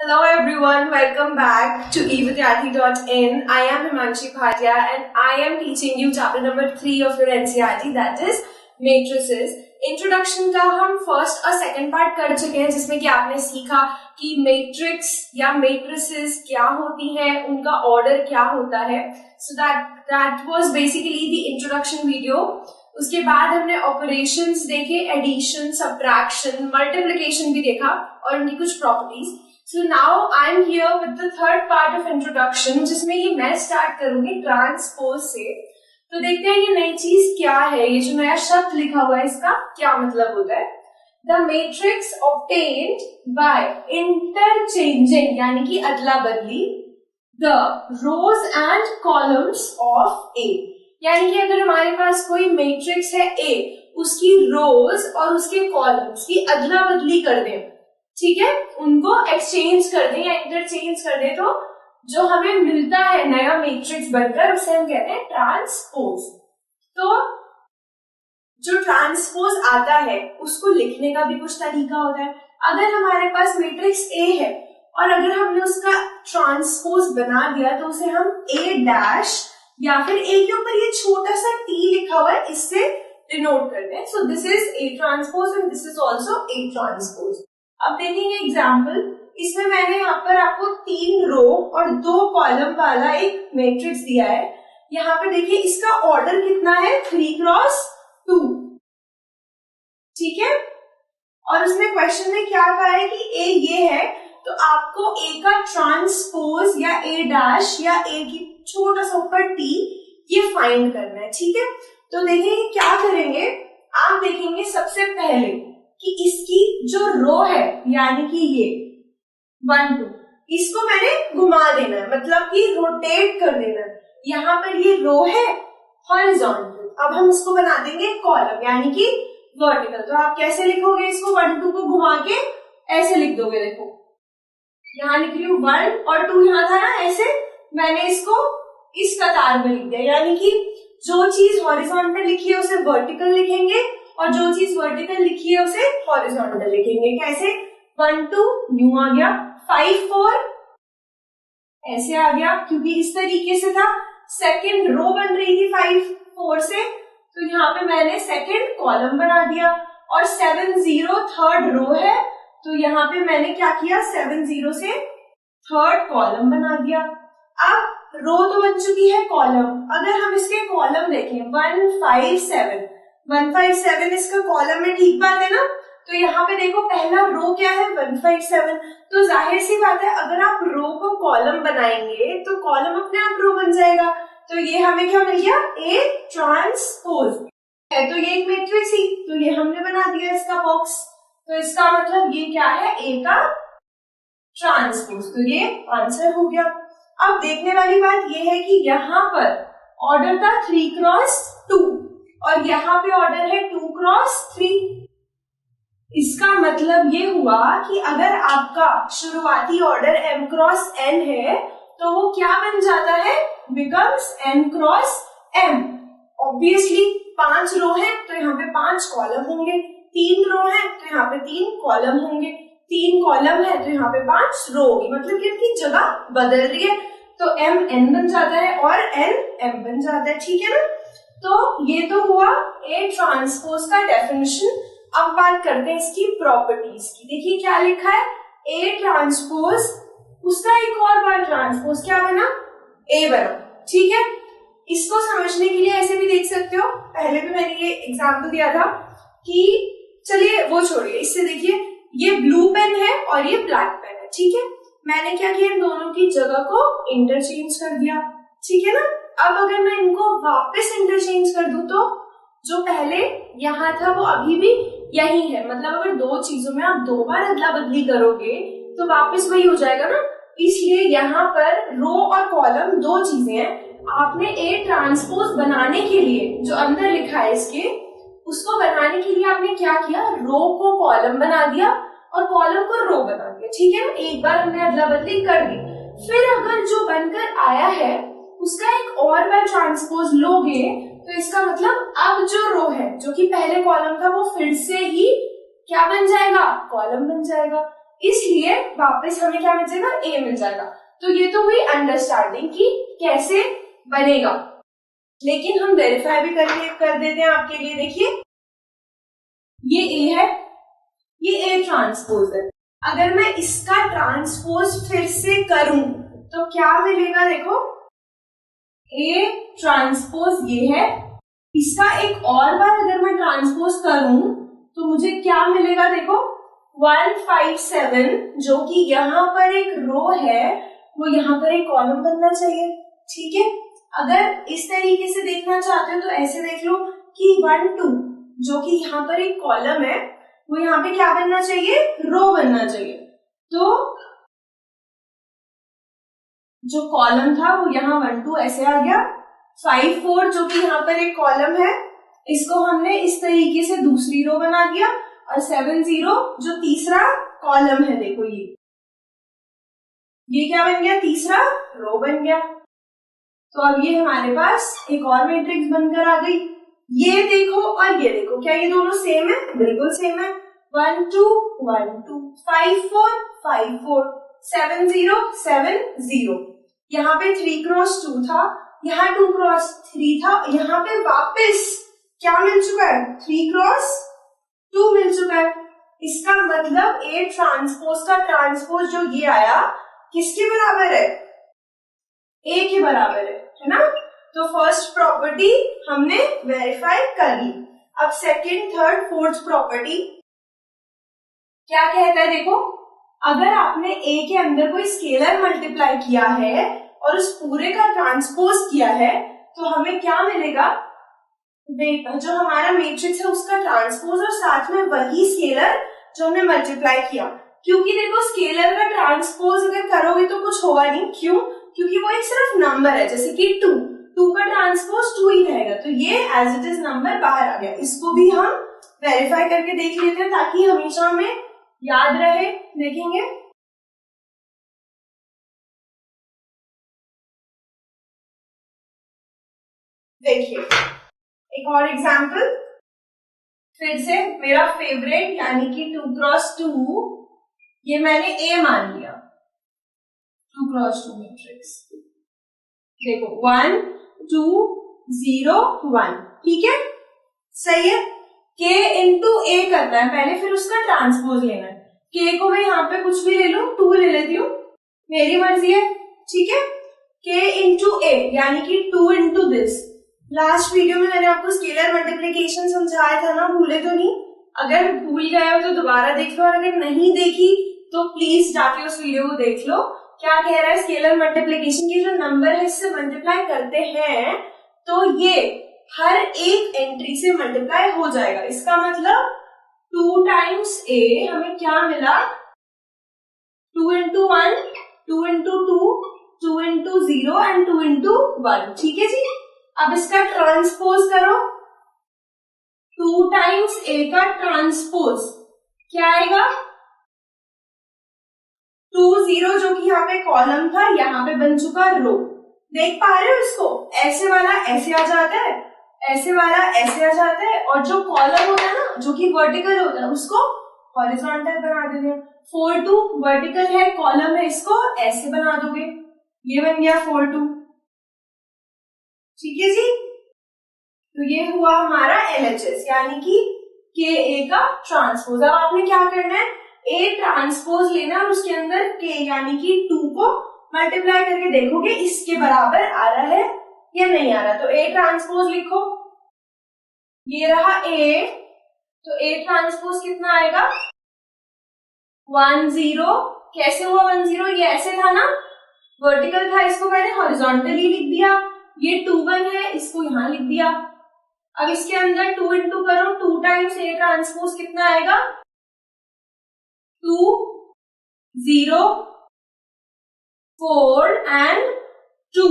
Hello everyone, welcome back to evidyarthi.in. I am Himanshi Bhatia and I am teaching you chapter number 3 of your NCERT, that is matrices. Introduction का हम first और second part कर चुके हैं, जिसमें कि आपने सीखा कि मैट्रिक्स या मैट्रिसेस क्या होती हैं, उनका ऑर्डर क्या होता है. So that was basically the introduction video. उसके बाद हमने ऑपरेशंस देखे, एडिशन, सब्ट्रैक्शन, मल्टीप्लिकेशन भी देखा और उनकी कुछ properties. So now I am here with the third part of introduction, जिसमें ये मैं स्टार्ट करूंगी ट्रांसपोज से. तो देखते हैं ये नई चीज क्या है, ये जो नया शब्द लिखा हुआ है इसका क्या मतलब होता है. The matrix obtained by interchanging, यानी कि अदला बदली, the rows and columns of A. यानी कि अगर हमारे पास कोई मैट्रिक्स है ए, उसकी रोज और उसके कॉलम्स की अदला बदली कर दें, ठीक है, उनको एक्सचेंज कर दें या इंटरचेंज कर दें, तो जो हमें मिलता है नया मैट्रिक्स बनकर, उसे हम कहते हैं ट्रांसपोज. तो जो ट्रांसपोज आता है उसको लिखने का भी कुछ तरीका होता है. अगर हमारे पास मैट्रिक्स ए है और अगर हमने उसका ट्रांसपोज बना दिया तो उसे हम ए डैश या फिर ए के ऊपर ये छोटा सा टी लिखा हुआ है, इससे डिनोट करते हैं. So this is A transpose and this is also A transpose. अब देखेंगे एग्जाम्पल. इसमें मैंने यहाँ पर आपको 3 रो और 2 कॉलम वाला एक मैट्रिक्स दिया है. यहाँ पर देखिए इसका ऑर्डर कितना है, 3x2, ठीक है. और उसने क्वेश्चन में क्या कहा है कि ए ये है, तो आपको ए का ट्रांसपोज या ए डैश या ए की छोटा सा ऊपर टी ये फाइंड करना है, ठीक है. तो देखिए क्या करेंगे, आप देखेंगे सबसे पहले कि इसकी जो रो है, यानी कि ये 1 2, इसको मैंने घुमा देना है, मतलब कि रोटेट कर देना है. यहाँ पर ये रो है हॉरिजॉन्टल, अब हम इसको बना देंगे कॉलम यानी कि वर्टिकल. तो आप कैसे लिखोगे इसको, 1 2 को घुमा के ऐसे लिख दोगे. देखो यहाँ लिख रही हूँ 1 और 2 यहाँ था ना, ऐसे मैंने इसको इस कतार में लिख दिया. यानी कि जो चीज हॉरिजॉन्टल लिखी है उसे वर्टिकल लिखेंगे और जो चीज वर्टिकल लिखी है उसे हॉरिजॉन्टल लिखेंगे. कैसे, 1 2 यूं आ गया, 5 4 ऐसे आ गया, क्योंकि इस तरीके से था. सेकंड रो बन रही थी 5 4 से, तो यहाँ पे मैंने सेकंड कॉलम बना दिया. और 7 0 थर्ड रो है, तो यहाँ पे मैंने क्या किया, 7 0 से थर्ड कॉलम बना दिया. अब रो तो बन चुकी है कॉलम. अगर हम इसके कॉलम देखें 1 5 7 इसका कॉलम में, ठीक बात है ना. तो यहाँ पे देखो पहला रो क्या है, 1 5 7. तो जाहिर सी बात है अगर आप रो को कॉलम बनाएंगे तो कॉलम अपने आप रो बन जाएगा. तो ये हमें क्या मिल गया, ए ट्रांसपोज है. तो ये एक मैट्रिक्स ही, तो ये हमने बना दिया इसका बॉक्स. तो इसका मतलब ये क्या है, ए का ट्रांसपोज. तो ये आंसर हो गया. अब देखने वाली बात ये है कि यहाँ पर ऑर्डर था 3x2 और यहाँ पे ऑर्डर है 2x3. इसका मतलब ये हुआ कि अगर आपका शुरुआती ऑर्डर m क्रॉस n है तो वो क्या बन जाता है, becomes n cross m. Obviously 5 रो है तो यहाँ पे 5 कॉलम होंगे, 3 रो है तो यहाँ पे 3 कॉलम होंगे, 3 कॉलम है तो यहाँ पे 5 रो होगी. मतलब कि इनकी जगह बदल रही है, तो m n बन जाता है और n m बन जाता है, ठीक है ना. तो ये तो हुआ ए ट्रांसपोज का डेफिनेशन. अब बात करते हैं इसकी प्रॉपर्टीज की. देखिए क्या लिखा है, ए ट्रांसपोज, उसका एक और बार ट्रांसपोज क्या बना, ए बना, ठीक है. इसको समझने के लिए ऐसे भी देख सकते हो, पहले भी मैंने ये एग्जाम्पल दिया था कि चलिए वो छोड़िए, इससे देखिए ये ब्लू पेन है और ये ब्लैक पेन है, ठीक है. मैंने क्या किया, इन दोनों की जगह को इंटरचेंज कर दिया, ठीक है ना. अब अगर मैं इनको वापस इंटरचेंज कर दूं तो जो पहले यहाँ था वो अभी भी यही है. मतलब अगर 2 चीजों में आप 2 बार अदला बदली करोगे तो वापस वही हो जाएगा ना. इसलिए यहाँ पर रो और कॉलम 2 चीजें हैं. आपने ए ट्रांसपोज बनाने के लिए जो अंदर लिखा है इसके, उसको बनाने के लिए आपने क्या किया, रो को कॉलम बना दिया और कॉलम को रो बना दिया, ठीक है ना. एक बार हमने अदला बदली कर दी. फिर अगर जो बनकर आया है उसका एक और बार ट्रांसपोज लोगे तो इसका मतलब अब जो रो है जो कि पहले कॉलम था वो फिर से ही क्या बन जाएगा, कॉलम बन जाएगा. इसलिए वापस हमें क्या मिल जाएगा, ए मिल जाएगा। तो ये तो हुई अंडरस्टैंडिंग कि कैसे बनेगा, लेकिन हम वेरीफाई भी कर देते हैं आपके लिए। देखिए ये ए है, ये ए ट्रांसपोज है। अगर मैं इसका ट्रांसपोज फिर से करूं तो क्या मिलेगा, देखो ए ट्रांसपोज ये है, इसका एक और बार अगर मैं ट्रांसपोज करूं तो मुझे क्या मिलेगा, देखो 157, जो कि यहाँ पर एक रो है वो यहाँ पर एक कॉलम बनना चाहिए। ठीक है, अगर इस तरीके से देखना चाहते हो तो ऐसे देख लो कि 1 2 जो कि यहाँ पर एक कॉलम है वो यहाँ पे क्या बनना चाहिए, रो बनना चाहिए। तो जो कॉलम था वो यहाँ 1 2 ऐसे आ गया, 5 4 जो कि यहाँ पर एक कॉलम है इसको हमने इस तरीके से दूसरी रो बना दिया, और 7 0 जो तीसरा कॉलम है, देखो ये क्या बन गया, तीसरा रो बन गया। तो अब ये हमारे पास एक और मैट्रिक्स बनकर आ गई। ये देखो और ये देखो, क्या ये दोनों सेम है, बिल्कुल सेम है। 1 2 1 2 5 4 5 4 7 0 7 0। यहाँ पे 3 क्रॉस 2 था, यहाँ 2 क्रॉस 3 था, यहाँ पे वापस क्या मिल चुका है, 3 क्रॉस 2 मिल चुका है। इसका मतलब ए ट्रांसपोज का ट्रांसपोज जो ये आया किसके बराबर है, ए के बराबर है ना। तो फर्स्ट प्रॉपर्टी हमने वेरीफाई कर ली। अब सेकंड थर्ड फोर्थ प्रॉपर्टी क्या कहता है, देखो अगर आपने ए के अंदर कोई स्केलर मल्टीप्लाई किया है और उस पूरे का ट्रांसपोज किया है तो हमें क्या मिलेगा, जो हमारा मैट्रिक्स है उसका ट्रांसपोज और साथ में वही स्केलर जो हमने मल्टीप्लाई किया। क्योंकि देखो स्केलर का ट्रांसपोज अगर करोगे तो कुछ होगा नहीं, क्यों, क्योंकि वो एक सिर्फ नंबर है, जैसे कि 2 का ट्रांसपोज 2 ही रहेगा, तो ये एज इट इज नंबर बाहर आ गया। इसको भी हम वेरीफाई करके देख लेते हैं ताकि हमेशा हमें याद रहे। देखेंगे देखिए एक और एग्जाम्पल, फिर से मेरा फेवरेट यानी कि 2 क्रॉस 2, ये मैंने ए मान लिया, 2 क्रॉस 2 मैट्रिक्स। देखो 1 2 0 1, ठीक है, सही है। k इंटू ए करना है पहले, फिर उसका ट्रांसपोज लेना है। k को मैं यहाँ पे कुछ भी ले लूं, 2 ले लेती हूँ, मेरी मर्जी है, ठीक है। k इंटू ए यानी कि 2 इंटू दिस। लास्ट वीडियो में मैंने आपको स्केलर मल्टीप्लिकेशन समझाया था ना, भूले तो नहीं? अगर भूल गए हो तो दोबारा देख लो, और अगर नहीं देखी तो प्लीज जाके उस वीडियो को देख लो। क्या कह रहा है, स्केलर मल्टीप्लिकेशन के जो नंबर है इससे मल्टीप्लाई करते हैं तो ये हर एक एंट्री से मल्टीप्लाई हो जाएगा। इसका मतलब 2 टाइम्स ए हमें क्या मिला, 2 into 1 2 into 2 2 into 0 and 2 into 1, ठीक है जी। अब इसका ट्रांसपोज करो, 2 टाइम्स ए का ट्रांसपोज क्या आएगा, 2 0 जो कि यहाँ पे कॉलम था यहाँ पे बन चुका रो। देख पा रहे हो इसको, ऐसे वाला ऐसे आ जाता है, ऐसे वाला ऐसे आ जाता है, और जो कॉलम होता है ना जो कि वर्टिकल होता है उसको हॉरिजॉन्टल बना देते हैं। 4 2 वर्टिकल है, कॉलम है, इसको ऐसे बना दोगे, ये बन गया 4 2, ठीक है जी। तो ये हुआ हमारा LHS यानी कि के ए का ट्रांसपोज। अब आपने क्या करना है, ए ट्रांसपोज लेना और उसके अंदर के यानी कि 2 को मल्टीप्लाई करके देखोगे इसके बराबर आ रहा है या नहीं आ रहा। तो ए ट्रांसपोज लिखो, ये रहा ए, तो ए ट्रांसपोज कितना आएगा, 1 0। कैसे हुआ 1 0, ये ऐसे था ना, वर्टिकल था, इसको मैंने हॉरिजॉन्टली लिख दिया। ये 2 1 है, इसको यहां लिख दिया। अब इसके अंदर 2 इंटू करो, 2 टाइम्स ए ट्रांसपोज कितना आएगा, 2 0 4 एंड 2।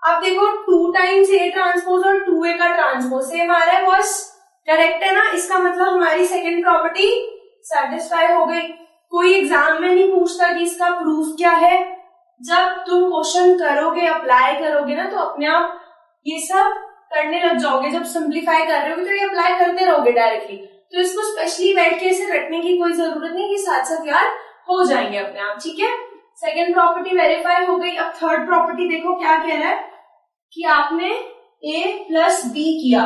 अब देखो 2 टाइम्स ए ट्रांसपोज और 2a का ट्रांसपोज सेम आ रहा है, बस करेक्ट है ना। इसका मतलब हमारी सेकंड प्रॉपर्टी सेटिस्फाई हो गई। कोई एग्जाम में नहीं पूछता कि इसका प्रूफ क्या है। जब तुम क्वेश्चन करोगे, अप्लाई करोगे ना, तो अपने आप ये सब करने लग जाओगे। जब सिंप्लीफाई कर रहे होगे तो ये अप्लाई करते रहोगे डायरेक्टली। तो इसको स्पेशली बैठ के ऐसे रटने की कोई जरूरत नहीं कि साथ साथ यार हो जाएंगे अपने आप, ठीक है। सेकेंड प्रॉपर्टी वेरीफाई हो गई। अब थर्ड प्रॉपर्टी देखो क्या कह रहा है कि आपने A प्लस B किया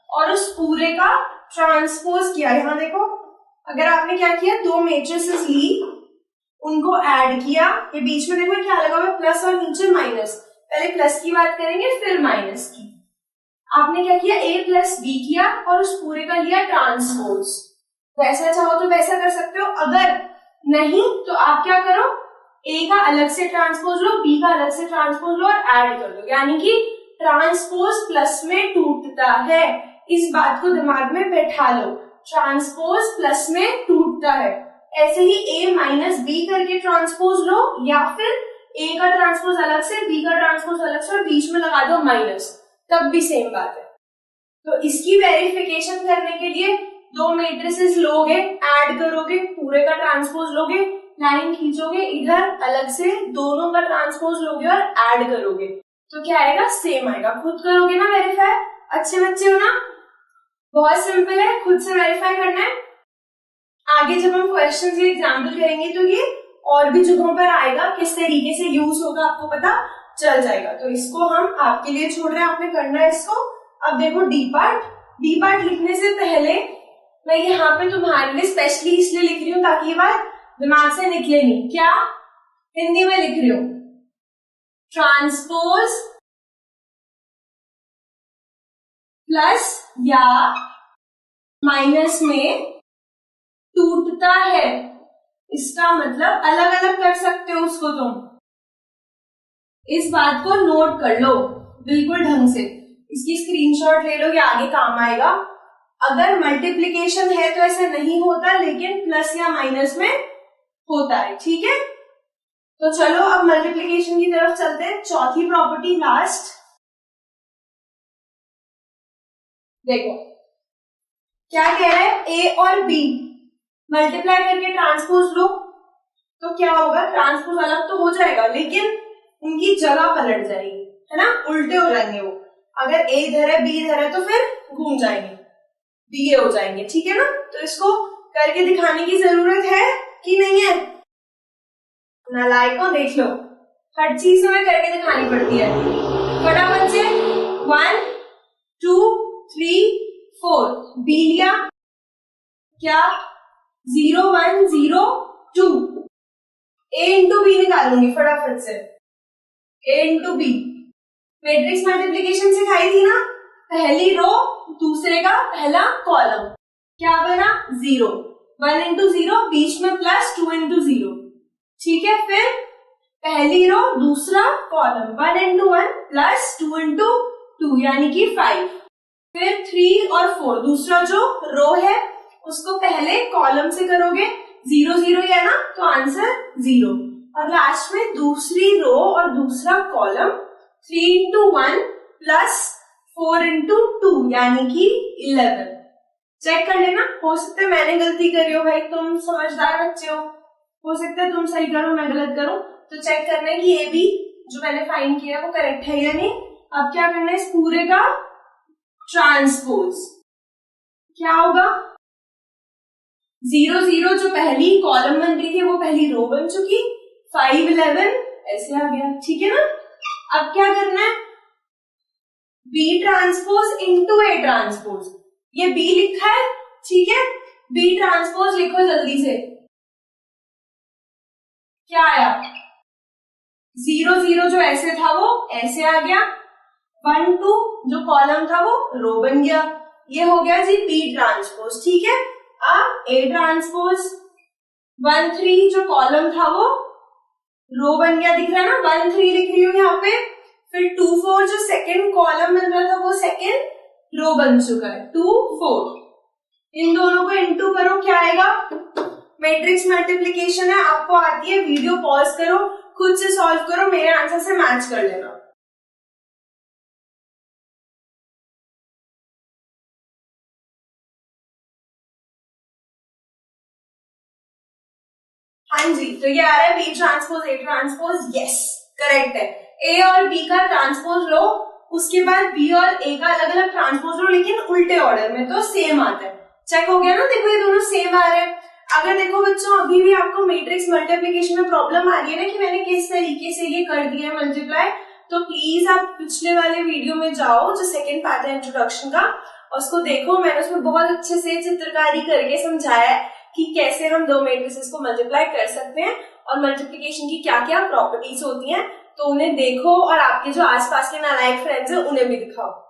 और उस पूरे का ट्रांसपोज किया। यहाँ देखो, अगर आपने क्या किया, दो मैट्रिसेस ली, उनको ऐड किया, ये बीच में देखो क्या लगा हुआ, प्लस और नीचे माइनस। पहले प्लस की बात करेंगे फिर माइनस की। आपने क्या किया, A प्लस B किया और उस पूरे का लिया ट्रांसपोज। वैसा चाहो तो वैसा कर सकते हो, अगर नहीं तो आप क्या करो, A का अलग से ट्रांसपोज लो, B का अलग से ट्रांसपोज लो और ऐड कर दो, यानी कि ट्रांसपोज प्लस में टूटता है। इस बात को दिमाग में बैठा लो, ट्रांसपोज प्लस में टूटता है। ऐसे ही A माइनस B करके ट्रांसपोज लो, या फिर A का ट्रांसपोज अलग से, B का ट्रांसपोज अलग से और बीच में लगा दो माइनस, तब भी सेम बात है। तो इसकी वेरिफिकेशन करने के लिए दो मैट्रिसेस लोगे, ऐड करोगे, पूरे का ट्रांसपोज लोगे, लाइन खींचोगे, इधर अलग से दोनों का ट्रांसपोज लोगे और ऐड करोगे, तो क्या आएगा, सेम आएगा। खुद करोगे ना वेरीफाई, अच्छे बच्चे हो ना, बहुत सिंपल है, खुद से वेरीफाई करना है। आगे जब हम क्वेश्चन या एग्जाम्पल करेंगे तो ये और भी जगहों पर आएगा, किस तरीके से यूज होगा आपको पता चल जाएगा। तो इसको हम आपके लिए छोड़ रहे हैं, आपने करना है इसको। अब देखो डी पार्ट लिखने से पहले मैं यहाँ पे तुम्हारे लिए स्पेशली इसलिए लिख रही हूँ ताकि ये बात दिमाग से निकले नहीं। क्या हिंदी में लिख रही हूँ, ट्रांसपोज प्लस या माइनस में टूटता है, इसका मतलब अलग अलग कर सकते हो उसको तुम। इस बात को नोट कर लो बिल्कुल ढंग से, इसकी स्क्रीनशॉट ले लो, ये आगे काम आएगा। अगर मल्टीप्लिकेशन है तो ऐसे नहीं होता, लेकिन प्लस या माइनस में होता है, ठीक है। तो चलो अब मल्टीप्लिकेशन की तरफ चलते हैं। चौथी प्रॉपर्टी लास्ट, देखो क्या कह रहा है, A और B मल्टीप्लाई करके ट्रांसपोज लो, तो क्या होगा, ट्रांसपोज अलग तो हो जाएगा लेकिन उनकी जगह पलट जाएगी, है ना, उल्टे हो जाएंगे वो। अगर A इधर है, B इधर है, तो फिर घूम जाएंगे, B हो जाएंगे, ठीक है ना। तो इसको करके दिखाने की जरूरत है कि नहीं है, नालायकों देख लो, हर चीज हमें करके दिखानी पड़ती है। फटाफट से 1 2 3 4, B लिया, क्या 0 1 0 2, A इंटू B निकालूंगी फटाफट से, A into B। Matrix multiplication सिखाई थी ना, पहली रो दूसरे का पहला कॉलम, क्या बना 0, 1 इंटू 0, बीच में प्लस 2 इंटू 0, ठीक है। फिर पहली रो दूसरा कॉलम, 1 इंटू 1 प्लस 2 इंटू 2 यानी कि 5। फिर 3 और 4, दूसरा जो रो है उसको पहले कॉलम से करोगे, 0 0 ही है ना, तो आंसर 0। और लास्ट में दूसरी रो और दूसरा कॉलम 3 इंटू 1 प्लस 4 इंटू 2 यानी कि 11। चेक कर लेना, हो सकता है मैंने गलती करी हो, भाई तुम समझदार बच्चे हो सकता है तुम सही करो मैं गलत करूं, तो चेक करना है कि ये भी जो मैंने फाइंड किया वो करेक्ट है या नहीं। अब क्या करना है, इस पूरे का ट्रांसपोज, क्या होगा 0 0 जो पहली कॉलम बन रही थी वो पहली रो बन चुकी, 5 11 ऐसे आ गया, ठीक है ना। अब क्या करना है, B transpose into A transpose, ये B लिखा है, ठीक है, B ट्रांसपोज लिखो जल्दी से, क्या आया 0 0 जो ऐसे था वो ऐसे आ गया, 1 2 जो कॉलम था वो रो बन गया, ये हो गया जी B ट्रांसपोज, ठीक है। अब A ट्रांसपोज 1 3 जो कॉलम था वो रो बन गया, दिख रहा है ना, 1 3 लिख रही हूँ यहाँ पे। फिर 2 4 जो सेकेंड कॉलम बन रहा था वो सेकेंड रो बन चुका है, 2 4। इन दोनों को इंटू करो, क्या आएगा, मैट्रिक्स मल्टीप्लिकेशन है, आपको आती है, वीडियो पॉज करो, खुद से सॉल्व करो, मेरे आंसर से मैच कर लेना। हाँ जी, तो ये आ रहा है B transpose A transpose, yes correct है। A और B का ट्रांसपोज लो, उसके बाद B और A का अलग अलग ट्रांसपोज लो, लेकिन उल्टे ऑर्डर में, तो सेम आता है। चेक हो गया ना, देखो ये दोनों सेम आ रहे हैं। अगर देखो बच्चों अभी भी आपको मैट्रिक्स मल्टीप्लिकेशन में प्रॉब्लम आ रही है ना कि मैंने किस तरीके से ये कर दिया है मल्टीप्लाई, तो प्लीज आप पिछले वाले वीडियो में जाओ जो सेकंड पार्ट है इंट्रोडक्शन का, और उसको देखो। मैंने उसमें बहुत अच्छे से चित्रकारी करके समझाया है कि कैसे हम दो मैट्रिसेस को मल्टीप्लाई कर सकते हैं और मल्टीप्लिकेशन की क्या क्या प्रॉपर्टीज होती हैं। तो उन्हें देखो और आपके जो आसपास के नालायक फ्रेंड्स हैं उन्हें भी दिखाओ।